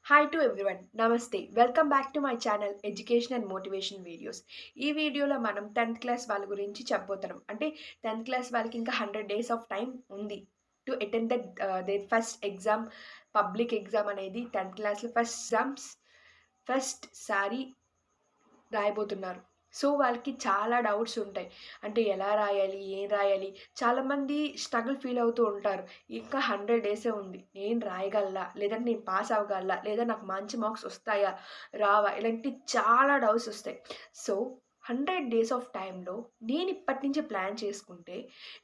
Hi to everyone నమస్తే welcome back to my channel education and motivation videos. ఈ వీడియోలో మనం 10th క్లాస్ వాళ్ళ గురించి చెప్పబోతున్నాం. అంటే 10th క్లాస్ వాళ్ళకి ఇంకా 100 డేస్ ఆఫ్ టైం ఉంది to attend their first exam. Public exam అనేది 10th క్లాస్లో ఫస్ట్ సారి రాయబోతున్నారు. సో, వాళ్ళకి చాలా డౌట్స్ ఉంటాయి. అంటే ఎలా రాయాలి? ఏం రాయాలి? చాలామంది స్ట్రగుల్ ఫీల్ అవుతూ ఉంటారు. ఇంకా 100 డేసే ఉంది. నేను రాయగలనా? లేదంటే నేను పాస్ అవ్వగలనా? లేదా నాకు మంచి మార్క్స్ వస్తాయా? రావా? ఇలాంటి చాలా డౌట్స్ వస్తాయి. సో, 100 డేస్ ఆఫ్ టైమ్‌లో నేను ఇప్పటి నుంచే ప్లాన్ చేసుకుంటే,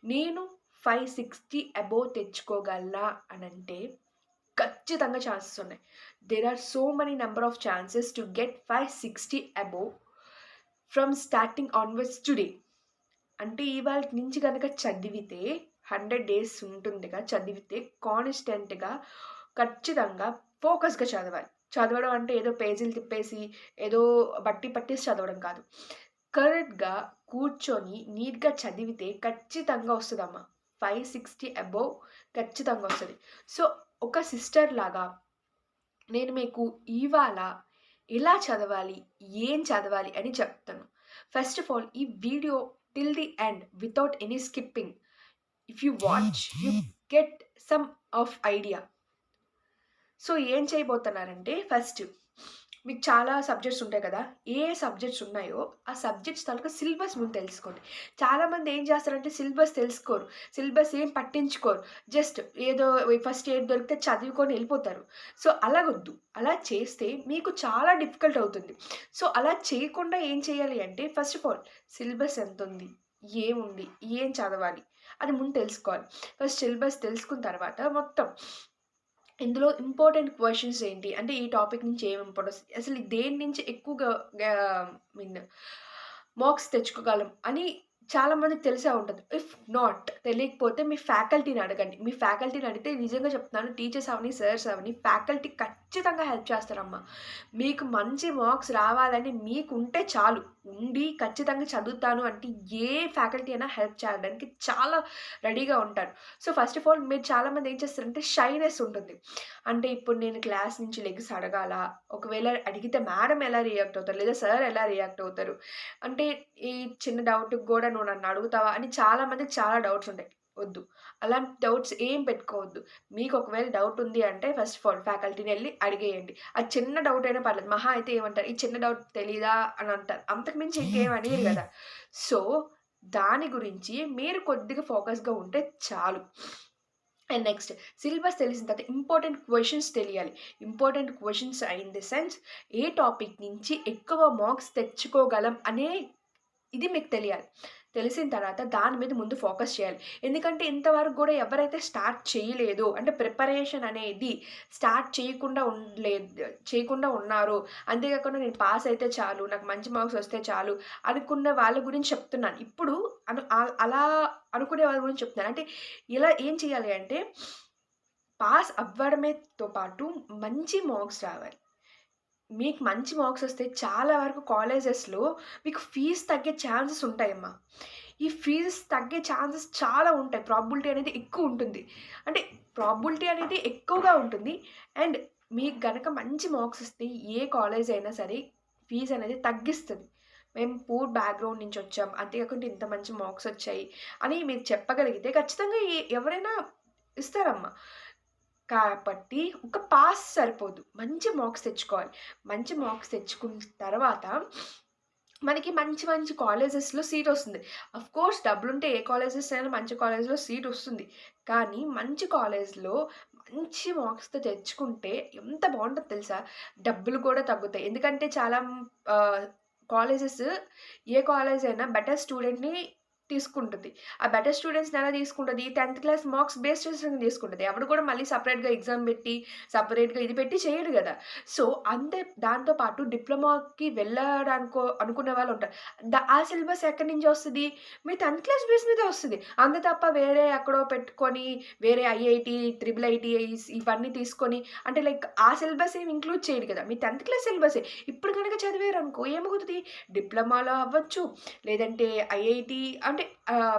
నేను 560 అబోవ్ తెచ్చుకోగలనా అనంటే ఖచ్చితంగా ఛాన్సెస్ ఉన్నాయి. There are so many number of chances to get 560 above from starting onwards today. అంటే ఇవాల్టి నుంచి గనక చదివితే 100 డేస్ ఉంటుందిగా చదివితే కాన్స్టెంట్‌గా ఖచ్చితంగా ఫోకస్‌గా చదవాలి. చదవడం అంటే ఏదో పేజీలు తిప్పేసి, ఏదో బట్టి పట్టేసి చదవడం కాదు. కరెక్ట్‌గా కూర్చొని నీట్‌గా చదివితే ఖచ్చితంగా వస్తదమ్మా. 560 అబోవ్ ఖచ్చితంగా వస్తది. సో, ఒక సిస్టర్‌లాగా నేను మీకు ఇవాళ ఎలా చదవాలి? ఏం చదవాలి? అని చెప్తాను. ఫస్ట్ ఆఫ్ ఆల్ ఈ video till the end without any skipping. If you watch you get some of idea. So, ఏం చేయబోతున్నారంటే ఫస్ట్ మీకు చాలా సబ్జెక్ట్స్ ఉంటాయి కదా! ఏ సబ్జెక్ట్స్ ఉన్నాయో ఆ సబ్జెక్ట్స్ తాలూకా సిలబస్ ముందు తెలుసుకోండి. చాలామంది ఏం చేస్తారంటే సిలబస్ తెలుసుకోరు. సిలబస్ ఏం పట్టించుకోరు. జస్ట్ ఏదో ఫస్ట్ ఏది దొరికితే చదువుకొని ఎళ్ళిపోతారు. సో, అలాగొద్దు. అలా చేస్తే మీకు చాలా డిఫికల్ట్ అవుతుంది. సో, అలా చేయకుండా ఏం చేయాలి అంటే ఫస్ట్ ఆఫ్ ఆల్ సిలబస్ ఎంతుంది? ఏముంది? ఏం చదవాలి? అది ముందు తెలుసుకోవాలి. ఫస్ట్ సిలబస్ తెలుసుకున్న తర్వాత మొత్తం ఇందులో ఇంపార్టెంట్ క్వెషన్స్ ఏంటి? అంటే ఈ టాపిక్ నుంచి ఏం ఇంపార్టెన్స్ అసలు దేని నుంచి ఎక్కువగా గా మీన్ మార్క్స్ తెచ్చుకోగలం అని చాలా మందికి తెలిసే ఉంటది. ఇఫ్ నాట్ తెలియకపోతే మీ ఫ్యాకల్టీని అడగండి. మీ ఫ్యాకల్టీని అడిగితే నిజంగా చెప్తున్నాను టీచర్స్ అవని, సార్స్ అవని ఫ్యాకల్టీ ఖచ్చితంగా హెల్ప్ చేస్తారమ్మా. మీకు మంచి మార్క్స్ రావాలని మీకుంటే చాలు. ఉండి ఖచ్చితంగా చదువుతాను అంటే ఏ ఫ్యాకల్టీ అయినా హెల్ప్ చేయడానికి చాలా రెడీగా ఉంటారు. సో, ఫస్ట్ ఆఫ్ ఆల్ మీరు చాలామంది ఏం చేస్తారంటే షైనెస్ ఉంటుంది. అంటే ఇప్పుడు నేను క్లాస్ నుంచి లెగిసి అడగాలా? ఒకవేళ అడిగితే మేడమ్ ఎలా రియాక్ట్ అవుతారు? లేదా సార్ ఎలా రియాక్ట్ అవుతారు? అంటే ఈ చిన్న డౌట్‌కి గూడా నువ్వు నన్ను అడుగుతావా? అని చాలా మందికి చాలా డౌట్స్ ఉంటాయి. వద్దు. అలాంటి డౌట్స్ ఏం పెట్టుకోవద్దు. మీకు ఒకవేళ డౌట్ ఉంది అంటే ఫస్ట్ ఆఫ్ ఆల్ ఫ్యాకల్టీనెళ్లి అడిగేయండి. అది చిన్న డౌట్ అయినా పర్లేదు. మహా అయితే ఏమంటారు? "ఈ చిన్న డౌట్ తెలీదా?" అని అంటారు. అంతకు మించి ఇంకేం అడిగరు గదా! సో, దాని గురించి మీరు కొద్దిగా ఫోకస్‌గా ఉంటే చాలు. అండ్ నెక్స్ట్ సిలబస్ తెలిసిన తర్వాత ఇంపార్టెంట్ క్వెషన్స్ తెలియాలి. Important questions in the sense A topic నుంచి ఎక్కువ మార్క్స్ తెచ్చుకోగలం అనే ఇది మీకు తెలియాలి. తెలిసిన తర్వాత దాని మీద ముందు ఫోకస్ చేయాలి. ఎందుకంటే ఇంతవరకు గూడా ఎవరైతే స్టార్ట్ చేయలేదో అంటే ప్రిపరేషన్ అనేది స్టార్ట్ చేయకుండా ఉన్నారో, అంతేకాకుండా నేను పాస్ అయితే చాలు, నాకు మంచి మార్క్స్ వస్తే చాలు అనుకున్న వాళ్ళ గురించి చెప్తున్నాను. ఇప్పుడు అలా అనుకునే వాళ్ళ గురించి చెప్తున్నాను. అంటే ఇలా ఏం చేయాలి అంటే పాస్ అవ్వడమేతో పాటు మంచి మార్క్స్ రావాలి. మీకు మంచి మార్క్సొస్తే చాలా వరకు కాలేజెస్‌లో మీకు ఫీజ్ తగ్గే ఛాన్సెస్ ఉంటాయమ్మా. ఈ ఫీజెస్ తగ్గే ఛాన్సెస్ చాలా ఉంటాయి. ప్రాబబిలిటీ అనేది ఎక్కువుంటుంది. అంటే ప్రాబబిలిటీ అనేది ఎక్కువగా ఉంటుంది. అండ్ మీకు గనక మంచి మార్క్సొస్తే ఏ కాలేజ్ అయినా సరే ఫీజనేది తగ్గిస్తది. మేము పూర్ బ్యాక్‌గ్రౌండ్ నుంచొచ్చాం. అంతేకాకుండా ఇంత మంచి మార్క్సొచ్చాయి అని మీరు చెప్పగలిగితే ఖచ్చితంగా ఎవరైనా ఇస్తారమ్మా. కాబట్టి ఒక పాస్ సరిపోదు. మంచి మార్క్స్ తెచ్చుకోవాలి. మంచి మార్క్స్ తెచ్చుకున్న తర్వాత మనకి మంచి మంచి కాలేజెస్‌లో సీటొస్తుంది. ఆఫ్‌కోర్స్ డబ్బులుంటే ఏ కాలేజెస్ అయినా మంచి కాలేజ్‌లో సీటొస్తుంది. కానీ మంచి కాలేజ్‌లో మంచి మార్క్స్‌తో తెచ్చుకుంటే ఎంత బావుంటదో తెలుసా? డబ్బులు కూడా తగ్గుతాయి. ఎందుకంటే చాలా ఆహ్, కాలేజెస్ ఏ కాలేజ్ అయినా బెటర్ స్టూడెంట్‌ని తీసుకుంటది. ఆ బెటర్ స్టూడెంట్స్‌ని ఎలా తీసుకుంటది? 10థ్ క్లాస్ మార్క్స్ బేస్ చేసుకొని తీసుకుంటది. ఎవడు కూడా మళ్ళీ సెపరేట్‌గా ఎగ్జామ్ పెట్టి, సెపరేట్‌గా ఇది పెట్టి చేయడు గదా! సో, అంతే దాంతో పాటు డిప్లొమాకి వెళ్ళడానికో అనుకునే వాళ్ళుంటారు. ఆ సిలబస్ ఎక్కడి నుంచి వస్తది? మీ 10థ్ క్లాస్ బేస్ మీదే వస్తది. అంతే తప్ప వేరే ఎక్కడో పెట్టుకొని, వేరే ఐఐటీ, త్రిబుల్ ఐటీఐస్ ఇవన్నీ తీసుకొని అంటే లైక్ ఆ సిలబస్ ఏమి ఇంక్లూడ్ చేయడు కదా! మీ 10థ్ క్లాస్ సిలబసే. ఇప్పుడు గనక చదివారనుకో ఏమవుతది? డిప్లొమాలో అవ్వచ్చు, లేదంటే ఐఐటీ అంటే అంటే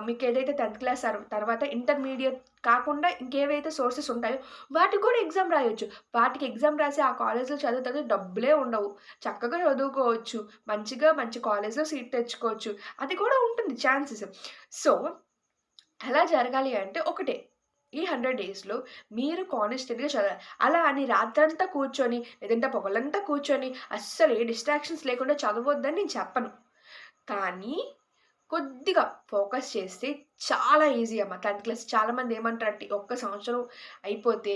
మీకేదైతే 10th క్లాస్ తర్వాత ఇంటర్మీడియేట్ కాకుండా ఇంకేవైతే సోర్సెస్ ఉంటాయో వాటికి కూడా ఎగ్జామ్ రాయొచ్చు. వాటికి ఎగ్జామ్ రాసి ఆ కాలేజ్‌లో చదివితే డబ్బులే ఉండవు. చక్కగా చదువుకోవచ్చు. మంచిగా మంచి కాలేజ్‌లో సీట్ తెచ్చుకోవచ్చు. అది కూడా ఉంటుంది ఛాన్సెస్. సో, అలా జరగాలి అంటే ఒకటే. ఈ 100 డేస్‌లో మీరు కాన్స్టెంట్‌గా చదవాలి. అలా అని రాత్రంతా కూర్చొని, లేదంటే పగలంతా కూర్చొని అస్సలు ఏ డిస్ట్రాక్షన్స్ లేకుండా చదవొద్దని నేను చెప్పను. కానీ కొద్దిగా ఫోకస్ చేస్తే చాలా ఈజీ అమ్మ. 10th క్లాస్ చాలామంది ఏమంటారంటే, "ఒక్క సంవత్సరం అయిపోతే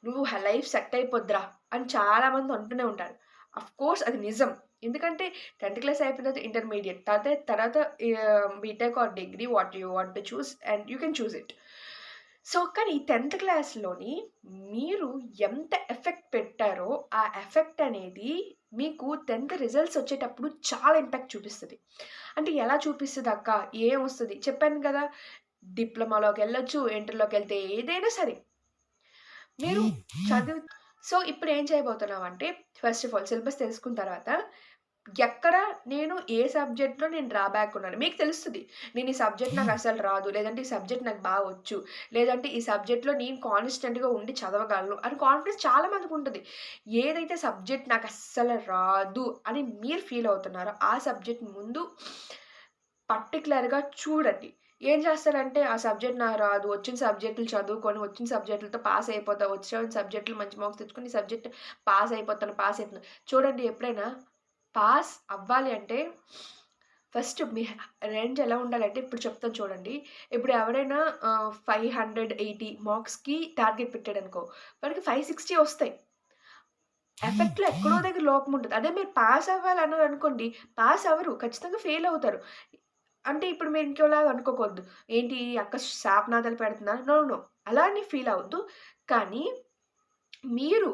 నువ్వు లైఫ్ సెట్ అయిపోద్దిరా" అని చాలామంది అంటూనే ఉంటారు. అఫ్‌కోర్స్ అది నిజం. ఎందుకంటే 10th క్లాస్ అయిపోయిన తర్వాత ఇంటర్మీడియేట్ తర్వాత BTech or degree what you want to choose and you can choose it. So, కానీ 10th క్లాస్‌లోని మీరు ఎంత ఎఫెక్ట్ పెట్టారో, ఆ ఎఫెక్ట్ అనేది మీకు 10th రిజల్ట్స్ వచ్చేటప్పుడు చాలా ఇంపాక్ట్ చూపిస్తది. అంటే ఎలా చూపిస్తదక్క? ఏమొస్తది? చెప్పాను కదా! డిప్లొమాలోకెళ్ళొచ్చు, ఇంటర్‌లోకెళ్తే ఏదైనా సరే. మీరు చదువు సో, ఇప్పుడేం చేయబోతున్నామంటే, ఫస్ట్ ఆఫ్ ఆల్ సిలబస్ తెలుసుకున్న తర్వాత, ఎక్కడ ఏ సబ్జెక్ట్‌లో నేను డ్రాబ్యాక్ ఉన్నాను. మీకు తెలుస్తది. నేను ఈ సబ్జెక్ట్ నాకసలు రాదు. లేదంటే ఈ సబ్జెక్ట్ నాకు బా వచ్చు. లేదంటే ఈ సబ్జెక్ట్‌లో నేను కాన్స్టెంట్‌గా ఉండి చదవగలను అని కాన్ఫిడెన్స్ చాలా మందికుంటది. ఏదైతే సబ్జెక్ట్ నాకస్సలు రాదు అని మీరు ఫీల్ అవుతున్నారో, ఆ సబ్జెక్ట్ ముందు పర్టిక్యులర్‌గా చూడండి. ఏం చేస్తారంటే, ఆ సబ్జెక్ట్ నాకు రాదు. వచ్చిన సబ్జెక్టులు చదువుకొని, వచ్చిన సబ్జెక్టులతో పాస్ అయిపోతా. వచ్చిన సబ్జెక్టులు మంచి మార్క్స్ తెచ్చుకొని, ఈ సబ్జెక్ట్ పాస్ అయిపోతాను, పాస్ అయిపోతాను. చూడండి ఎప్పుడైనా పాస్ అవ్వాలి అంటే ఫస్ట్ మీ రేంజ్ ఎలా ఉండాలంటే ఇప్పుడు చెప్తాను చూడండి. ఇప్పుడు ఎవరైనా 580 మార్క్స్‌కి టార్గెట్ పెట్టాడనుకో, వాడికి 560 వస్తాయి. ఎఫెక్ట్‌లో ఎక్కడో దగ్గర లోపం ఉంటది. అదే మీరు పాస్ అవ్వాలన్నారనుకోండి, పాస్ అవ్వరు. ఖచ్చితంగా ఫెయిల్ అవుతారు. అంటే ఇప్పుడు మీరు ఇంకోలాగా అనుకోకూడదు. ఏంటి ఈ అక్క శాపనాదాలు పెడుతుందా? No, no. అలా అని ఫీల్ అవ్వద్దు. కానీ మీరు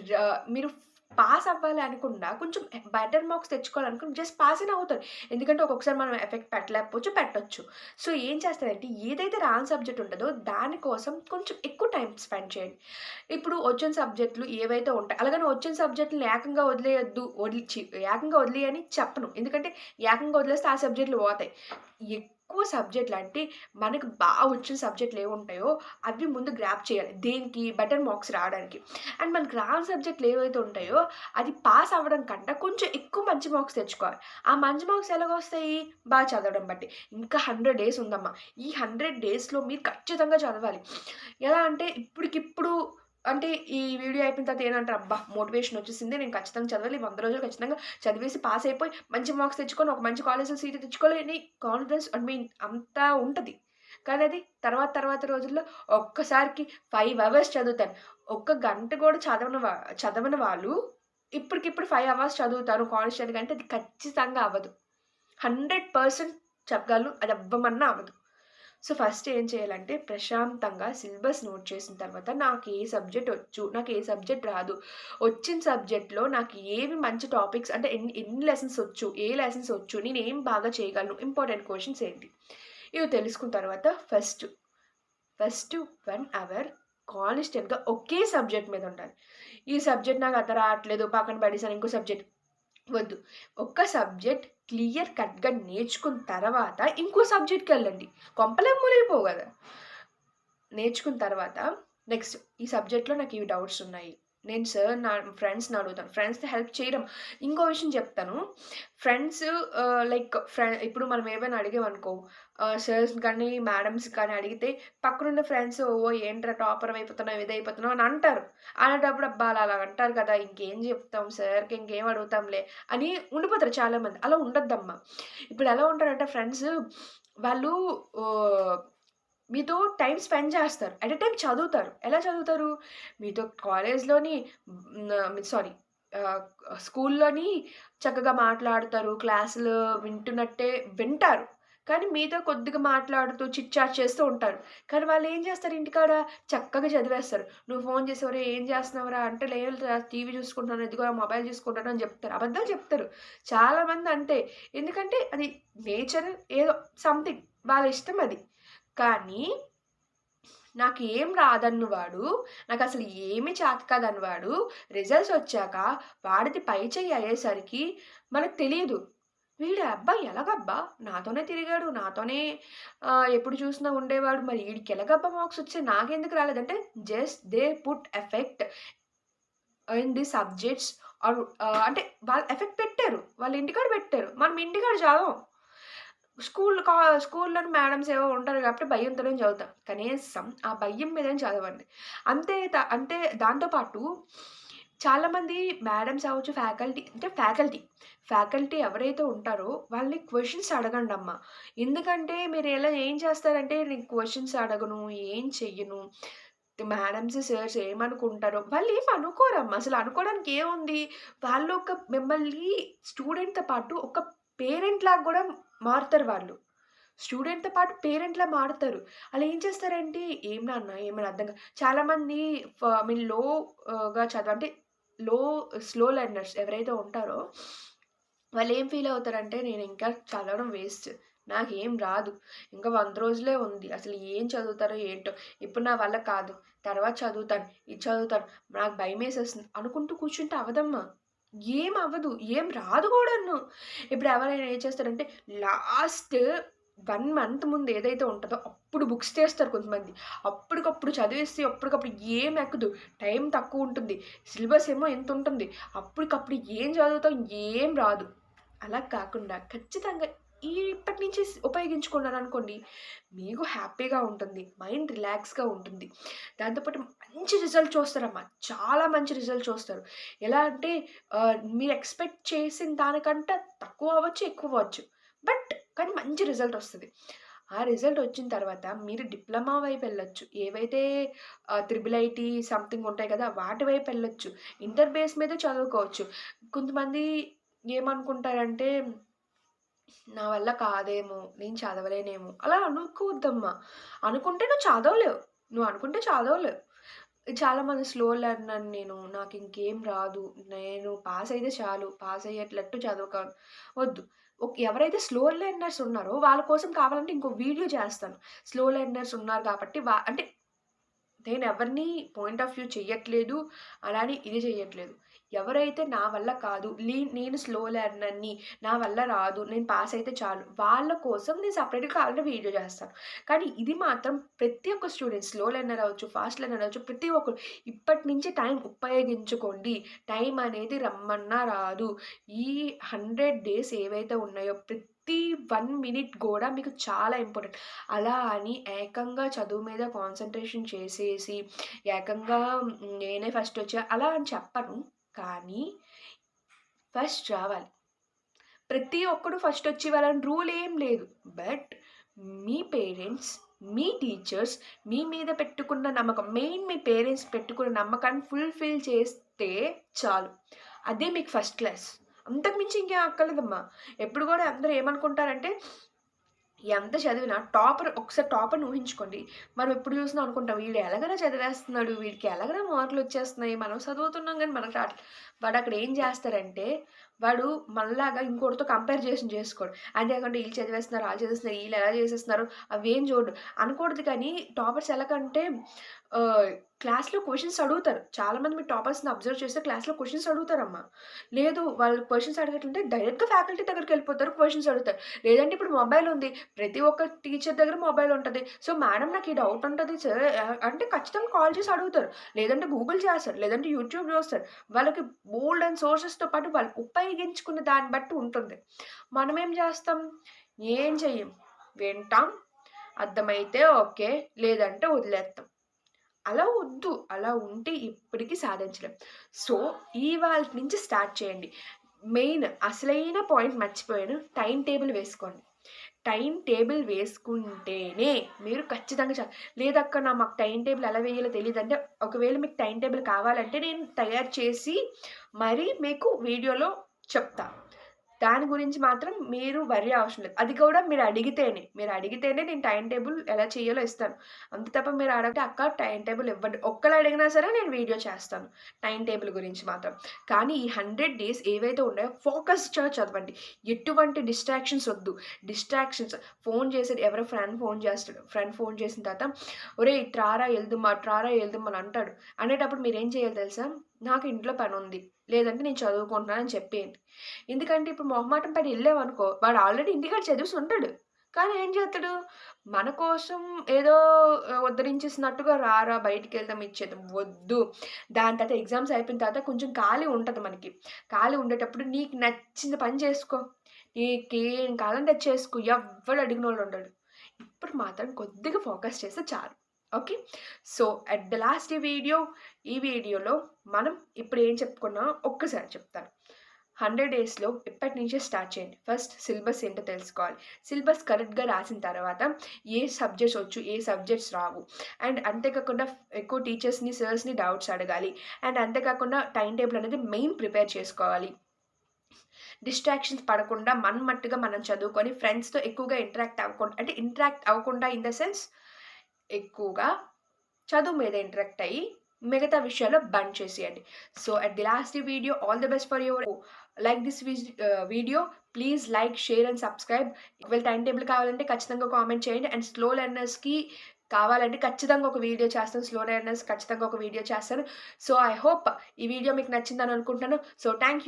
ర మీరు పాస్ అవ్వాలి అనకుండా కొంచెం బెటర్ మార్క్స్ తెచ్చుకోవాలనుకుని జస్ట్ పాస్ అయినా అవుతారు. ఎందుకంటే ఒక్కొక్కసారి మనం ఎఫెక్ట్ పెట్టలేకపోవచ్చు, పెట్టొచ్చు. సో, ఏం చేస్తారంటే ఏదైతే రాని సబ్జెక్ట్ ఉంటదో దాని కోసం కొంచెం ఎక్కువ టైమ్ స్పెండ్ చేయండి. ఇప్పుడు వచ్చిన సబ్జెక్టులు ఏవైతే ఉంటాయో అలాగని వచ్చిన సబ్జెక్టులని ఏకంగా వదిలేయొద్దు. ఏకంగా వదిలేయని చెప్పను. ఎందుకంటే ఏకంగా వదిలేస్తే ఆ సబ్జెక్టులు పోతాయి. ఎక్కువ సబ్జెక్టులు అంటే మనకు వచ్చిన సబ్జెక్టులు ఏవుంటాయో అవి ముందు గ్రాబ్ చేయాలి. దేనికి? బెటర్ మార్క్స్ రావడానికి. అండ్ మనకు రాని సబ్జెక్టులు ఏవైతే ఉంటాయో అది పాస్ అవ్వడం కంటే కొంచెం ఎక్కువ మంచి మార్క్స్ తెచ్చుకోవాలి. ఆ మంచి మార్క్స్ ఎలాగొస్తాయి? చదవడం బట్టి. ఇంకా 100 డేస్ ఉందమ్మా. ఈ 100 డేస్‌లో మీరు ఖచ్చితంగా చదవాలి. ఎలా అంటే ఇప్పటికిప్పుడు అంటే ఈ వీడియో అయిపోయిన తర్వాత ఏంటంటారు, అబ్బా! మోటివేషన్ వచ్చేసింది. నేను ఖచ్చితంగా చదవాలి. 100 రోజులు ఖచ్చితంగా చదివేసి పాస్ అయిపోయి మంచి మార్క్స్ తెచ్చుకొని ఒక మంచి కాలేజ్‌లో సీట్ తెచ్చుకోవాలి అని కాన్ఫిడెన్స్ అంతా ఉంటది. కానీ అది తర్వాత రోజుల్లో ఒక్కసారికి 5 అవర్స్ చదువుతాను. ఒక్క గంట కూడా చదవని వాళ్ళు ఇప్పటికిప్పుడు 5 అవర్స్ చదువుతాను కాన్స్టెంట్‌గా అంటే అది ఖచ్చితంగా అవ్వదు. 100% చెప్పగలను. అది అవ్వమన్నా అవ్వదు. సో, ఫస్ట్ ఏం చేయాలంటే ప్రశాంతంగా సిలబస్ నోట్ చేసిన తర్వాత నాకు ఏ సబ్జెక్ట్ వచ్చు, నాకు ఏ సబ్జెక్ట్ రాదు, వచ్చిన సబ్జెక్ట్‌లో నాకు ఏవి మంచి టాపిక్స్ అంటే ఎన్ని లెసన్స్ వచ్చు, ఏ లెసన్స్ వచ్చు, నేను ఏం బాగా చేయగలను, ఇంపార్టెంట్ క్వెషన్స్ ఏంటి. ఇవి తెలుసుకున్న తర్వాత ఫస్ట్ 1 అవర్ కాన్స్టెంట్‌గా ఒకే సబ్జెక్ట్ మీద ఉండాలి. ఈ సబ్జెక్ట్ నాకు రావట్లేదు పక్కన పడేసాను ఇంకో సబ్జెక్ట్ వద్దు. ఒక్క సబ్జెక్ట్ క్లియర్ కట్‌గా నేర్చుకున్న తర్వాత ఇంకో సబ్జెక్ట్‌కెళ్ళండి. కొంపలేం మునిగిపోవు గదా! నేర్చుకున్న తర్వాత నెక్స్ట్ ఈ సబ్జెక్ట్‌లో నాకు ఇవి డౌట్స్ ఉన్నాయి. నేను ఫ్రెండ్స్‌ని అడుగుతాను. ఫ్రెండ్స్‌తో హెల్ప్ చేయడం. ఇంకో విషయం చెప్తాను. ఫ్రెండ్స్ లైక్ ఇప్పుడు మనం ఏమైనా అడిగామనుకో సార్స్‌ని కానీ, మేడమ్స్‌ని కానీ అడిగితే పక్కనున్న ఫ్రెండ్స్ "ఓ ఏంట్రా టాపర్ అయిపోతున్నావు, ఇదయిపోతున్నావు" అని అంటారు. అనేటప్పుడు అబ్బా! అలా అంటారు కదా! ఇంకేం చెప్తాం సార్‌కి ఇంకేం అడుగుతాంలే అని ఉండిపోతారు చాలామంది. అలా ఉండొద్దమ్మా. ఇప్పుడు ఎలా ఉంటారంటే ఫ్రెండ్స్ వాళ్ళు ఆహ్ మీతో టైమ్ స్పెండ్ చేస్తారు. ఎట్ ఎ టైమ్ చదువుతారు. ఎలా చదువుతారు? మీతో కాలేజ్‌లోని సారీ ఆహ్, స్కూల్‌లోని చక్కగా మాట్లాడుతారు. క్లాసులు వింటున్నట్టే వింటారు. కానీ మీతో కొద్దిగా మాట్లాడుతూ చిట్ చాట్ చేస్తూ ఉంటారు. కానీ వాళ్ళేం చేస్తారు ఇంటికాడ చక్కగా చదివేస్తారు. నువ్వు ఫోన్ చేసి "ఒరేయ్! ఏం చేస్తున్నావురా?" అంటే "లేదురా టీవీ చూసుకుంటున్నాను. ఇదిగో మొబైల్ చూసుకుంటున్నాను" అని చెప్తారు. అబద్ధాలు చెప్తారు. చాలామంది అంతే. ఎందుకంటే అది నేచర్ ఏదో సంథింగ్ వాళ్ళ ఇష్టం అది. కానీ నాకేం రాదన్నవాడు, నాకసలు ఏమి చేత కాదన్నవాడు, రిజల్ట్స్ ఒచ్చాక వాడిది పై చెయ్యి అయ్యేసరికి మనకు తెలీదు. వీడి అబ్బాయి ఎలాగబ్బా! నాతోనే తిరిగాడు. నాతోనే ఎప్పుడు చూసినా ఉండేవాడు. మరి ఈడికి ఎలాగబ్బా మార్క్స్ వచ్చాయి? నాకెందుకు రాలేదంటే just they put effect in the subjects or అంటే వాళ్ళు ఎఫెక్ట్ పెట్టారు. వాళ్ళ ఇంటికాడ పెట్టారు. మనం ఇంటికాడ చదవం. స్కూల్ కా స్కూల్‌లోని మేడమ్స్ ఏవో ఉంటారు కాబట్టి భయంతోనే చదువుతాం. కనీసం ఆ భయం మీదైనా చదవండి. అంటే దాంతో పాటు చాలామంది మేడమ్స్ అవ్వచ్చు, ఫ్యాకల్టీ ఎవరైతే ఉంటారో వాళ్ళని క్వెషన్స్ అడగండమ్మా. ఎందుకంటే మీరు ఇలా ఏం చేస్తారంటే నేను క్వెషన్స్ అడగను, ఏం చెయ్యను. మేడమ్స్, సార్స్ ఏమనుకుంటారో వాళ్ళేమి అనుకోరమ్మా. అసలు అనుకోవడానికి ఏముంది? వాళ్ళు మిమ్మల్ని స్టూడెంట్‌తో పాటు ఒక పేరెంట్ లాగా గూడా మారుతారు వాళ్ళు. స్టూడెంట్‌తో పాటు పేరెంట్‌లా మారుతారు. ఆళ్ళు ఏం చేస్తారంటే, "ఏం నాన్న ఏమని అర్థం చాలామంది ఐ మీన్ అంటే లో స్లో లెర్నర్స్ ఎవరైతే ఉంటారో వాళ్ళేం ఫీల్ అవుతారంటే, నేనింకా చదవడం వేస్ట్. నాకేం రాదు. ఇంకా 100 రోజులే ఉంది. అసలు ఏం చదువుతారో ఏంటో. ఇప్పుడు నా వల్ల కాదు. తర్వాత చదువుతాను. ఇది చదువుతాను. నాకు భయమేసేస్తుంది అనుకుంటూ కూర్చుంటే అవ్వదమ్మా. ఏం అవ్వదు. ఏం రాదు గూడాను. ఇప్పుడు ఎవరైనా ఏం చేస్తారంటే, లాస్ట్ 1 మంత్ ముందు ఏదైతే ఉంటదో అప్పుడు బుక్స్ తీస్తారు కొంతమంది. అప్పటికప్పుడు చదివేసి అప్పటికప్పుడు ఏం ఎక్కదు. టైం తక్కువుంటుంది. సిలబస్ ఏమో ఇంతుంటుంది. అప్పటికప్పుడు ఏం చదువుతాం ఏం రాదు. అలా కాకుండా ఖచ్చితంగా ఇప్పటి నుంచి ఉపయోగించుకున్నారనుకోండి, మీకు హ్యాపీగా ఉంటుంది. మైండ్ రిలాక్స్‌గా ఉంటుంది. దాంతో పాటు మంచి రిజల్ట్ చూస్తారమ్మా. చాలా మంచి రిజల్ట్ చూస్తారు. ఎలా అంటే మీరు ఎక్స్‌పెక్ట్ చేసిన దానికంటే తక్కువ అవ్వచ్చు, ఎక్కువ అవ్వచ్చు. కానీ మంచి రిజల్ట్ ఒస్తది. ఆ రిజల్ట్ వచ్చిన తర్వాత మీరు డిప్లొమా వైపెళ్ళొచ్చు. ఏవైతే త్రిబుల్ ఐటీ సంథింగ్ ఉంటాయి కదా! వాటి వైపెళ్ళొచ్చు. ఇంటర్ బేస్ మీద చదువుకోవచ్చు. కొంతమంది ఏమనుకుంటారంటే, నా వల్ల కాదేమో, నేను చదవలేనేమో అలా అనుకోవద్దమ్మా. అనుకుంటే నువ్వు చదవలేవు. నువ్వు అనుకుంటే చదవలేవు. చాలామంది స్లో లెర్నర్ నేను. నాకింకేం రాదు. నేను పాసయితే చాలు. పాసయ్యేటట్టు చదువుకోను. వద్దు. ఎవరైతే స్లో లెర్నర్స్ ఉన్నారో వాళ్ళ కోసం కావాలంటే ఇంకో వీడియో చేస్తాను. స్లో లెర్నర్స్ ఉన్నారు కాబట్టి అంటే నేనెవరిని పాయింట్ ఆఫ్ వ్యూ చెయ్యట్లేదు. అలా అని ఇది చెయ్యట్లేదు. ఎవరైతే నా వల్ల కాదు, నేను స్లో లెర్నర్‌ని, నా వల్ల రాదు, నేను పాస్ అయితే చాలు, వాళ్ళ కోసం నేను సెపరేట్‌గా కావాలంటే వీడియో చేస్తాను. కానీ ఇది మాత్రం ప్రతి ఒక్క స్టూడెంట్ స్లో లెర్నర్ అవ్వచ్చు, ఫాస్ట్ లెర్నర్ అవ్వచ్చు, ప్రతి ఒక్కరు ఇప్పటి నుంచి టైం ఉపయోగించుకోండి. టైం అనేది రమ్మన్నా రాదు. ఈ 100 డేస్ ఏవైతే ఉన్నాయో ప్రతి 1 మినిట్ గూడా మీకు చాలా ఇంపార్టెంట్. అలా అని ఏకంగా చదువు మీద కాన్సంట్రేషన్ చేసేసి, ఏకంగా నేనే ఫస్టొచ్చా అలా అని చెప్పను. కానీ ఫస్ట్ రావాలి. ప్రతి ఒక్కడు ఫస్టొచ్చేవాళ్ళని రూల్ ఏం లేదు. బట్ మీ పేరెంట్స్, మీ టీచర్స్ మీ మీద పెట్టుకున్న నమ్మకం, మెయిన్ మీ పేరెంట్స్ పెట్టుకున్న నమ్మకాన్ని ఫుల్‌ఫిల్ చేస్తే చాలు. అదే మీకు ఫస్ట్ క్లాస్. అంతకు మించి ఇంకేం అక్కర్లేదమ్మా. ఎప్పుడు గూడా అందరూ ఏమనుకుంటారంటే ఎంత చదివినా ఒకసారి టాపర్‌ని ఊహించుకోండి. మనం ఎప్పుడు చూసినా అనుకుంటాం వీడు ఎలాగైనా చదివేస్తున్నాడు. వీడికి ఎలాగైనా మార్కులొచ్చేస్తున్నాయి. మనం చదువుతున్నాం గానీ మనకు రాట్లే. వాడక్కడ ఏం చేస్తారంటే, వాడు మనలాగా ఇంకోడితో కంపారిజేషన్ చేసుకోడు. అంతేకాకుండా ఈళ్ళు చదివేస్తున్నారు, ఆళ్ళు చదివేస్తున్నారు, ఈళ్ళు ఎలా చేసేస్తున్నారు అవేం చూడడు. అనకూడదు కానీ టాపర్స్ ఎలాగంటే ఆహ్, క్లాస్‌లో క్వెషన్స్ అడుగుతారు. చాలామంది మీరు టాపర్స్‌ని అబ్జర్వ్ చేస్తే క్లాస్‌లో క్వెషన్స్ అడుగుతారమ్మా. లేదు వాళ్ళు క్వెషన్స్ అడగట్లంటే డైరెక్ట్‌గా ఫ్యాకల్టీ దగ్గరికెళ్ళిపోతారు. క్వెషన్స్ అడుగుతారు. లేదంటే ఇప్పుడు మొబైల్ ఉంది. ప్రతి ఒక్క టీచర్ దగ్గర మొబైల్ ఉంటది. సో, మేడం నాకు ఈ డౌట్ ఉంటది సార్ అంటే ఖచ్చితంగా కాల్ చేసి అడుగుతారు. లేదంటే గూగుల్ చేస్తారు. లేదంటే యూట్యూబ్ చూస్తారు. వాళ్ళకి బోలెడన్ని సోర్సెస్‌తో పాటు వాళ్ళు ఉపయోగించుకున్న దాన్ని బట్టి ఉంటుంది. మనమేం చేస్తాం? ఏం చెయ్యం. వింటాం. అర్థమైతే ఓకే. లేదంటే వదిలేత్తాం. అలా వద్దు. అలా ఉంటే ఎప్పటికి సాధించలేం. సో, ఇవాల్టి నుంచి స్టార్ట్ చేయండి. మెయిన్ అసలైన పాయింట్ మర్చిపోయాను. టైమ్ టేబుల్ వేసుకోండి. టైమ్ టేబుల్ వేసుకుంటేనే మీరు ఖచ్చితంగా లేదక్క మాకు టైమ్ టేబుల్ ఎలా వేయాలో తెలీదంటే, ఒకవేళ మీకు టైమ్ టేబుల్ కావాలంటే నేను తయారు చేసి మరీ మీకు వీడియోలో చెప్తా. దాని గురించి మాత్రం మీరు వర్రీ అవసరం లేదు. అది కూడా మీరు అడిగితేనే నేను టైమ్ టేబుల్ ఎలా చేయాలో ఇస్తాను. అంతే తప్ప మీరు అడిగితే అక్క టైమ్ టేబుల్ ఇవ్వండి. ఒక్కళ్ళు అడిగినా సరే నేను వీడియో చేస్తాను. టైమ్ టేబుల్ గురించి మాత్రం. కానీ ఈ 100 డేస్ ఏవైతే ఉన్నాయో ఫోకస్డ్‌గా చదవండి. ఎటువంటి డిస్ట్రాక్షన్స్ వద్దు. డిస్ట్రాక్షన్స్ ఫోను చేసి ఎవరో ఫ్రెండ్ ఫోను చేస్తాడు. ఫ్రెండ్ ఫోను చేసిన తర్వాత ఒరేయ్! ఇటు రారా ఎళ్దుం అని అంటాడు. అనేటప్పుడు మీరేం చేయాలో తెలుసా? నాకు ఇంట్లో పనుంది. లేదంటే నేను చదువుకుంటున్నానని చెప్పేయండి. ఎందుకంటే ఇప్పుడు మొహమాటం పడి ఎళ్ళామనుకో, వాడు ఆల్రెడీ ఇంటికాడ చదివేసుంటాడు. కానీ ఏం చేత్తడు, మన కోసం ఏదో ఉద్ధరించేసినట్టుగా రారా బయటికెళ్దాం, ఇచ్చేద్దాం. వద్దు. దాని తర్వాత ఎగ్జామ్స్ అయిపోయిన తర్వాత కొంచెం ఖాళీ ఉంటది మనకి. ఖాళీ ఉండేటప్పుడు నీకు నచ్చిన పని చేసుకో. నీకేం కావాలంటే అది చేసుకో. ఎవ్వడు అడిగినోడుండడు. ఇప్పుడు మాత్రం కొద్దిగా ఫోకస్ చేస్తే చాలు. Okay. So, at the last ఈ వీడియోలో మనం ఇప్పుడు ఏం చెప్పుకున్నామో ఒక్కసారి చెప్తాను. 100 డేస్‌లో ఇప్పటి నుంచే స్టార్ట్ చేయండి. ఫస్ట్ సిలబస్ ఏంటో తెలుసుకోవాలి. సిలబస్ కరెక్ట్‌గా రాసిన తర్వాత ఏ సబ్జెక్ట్స్ వచ్చు, ఏ సబ్జెక్ట్స్ రావు. అండ్ అంతేకాకుండా ఎక్కువ టీచర్స్‌ని, సర్స్‌ని డౌట్స్ అడగాలి. అండ్ అంతేకాకుండా టైమ్ టేబుల్ అనేది మెయిన్ ప్రిపేర్ చేసుకోవాలి. డిస్ట్రాక్షన్స్ పడకుండా మన మట్టుగా మనం చదువుకొని ఫ్రెండ్స్‌తో ఎక్కువగా ఇంటరాక్ట్ అవ్వకుండా ఇన్ ద సెన్స్ ఎక్కువగా చదువు మీద ఇంటరాక్ట్ అయ్యి మిగతా విషయాల్లో బంద్ చేసేయండి. So, at the last video all the best for your like this video. Please like, share and subscribe. ఒకవేళ టైమ్ టేబుల్ కావాలంటే ఖచ్చితంగా కామెంట్ చేయండి. అండ్ స్లో లెర్నర్స్‌కి కావాలంటే ఖచ్చితంగా ఒక వీడియో చేస్తాను. స్లో లెర్నర్స్ ఖచ్చితంగా ఒక వీడియో చేస్తాను. సో, ఐ హోప్ ఈ వీడియో మీకు నచ్చిందని అనుకుంటున్నాను. So, thank you.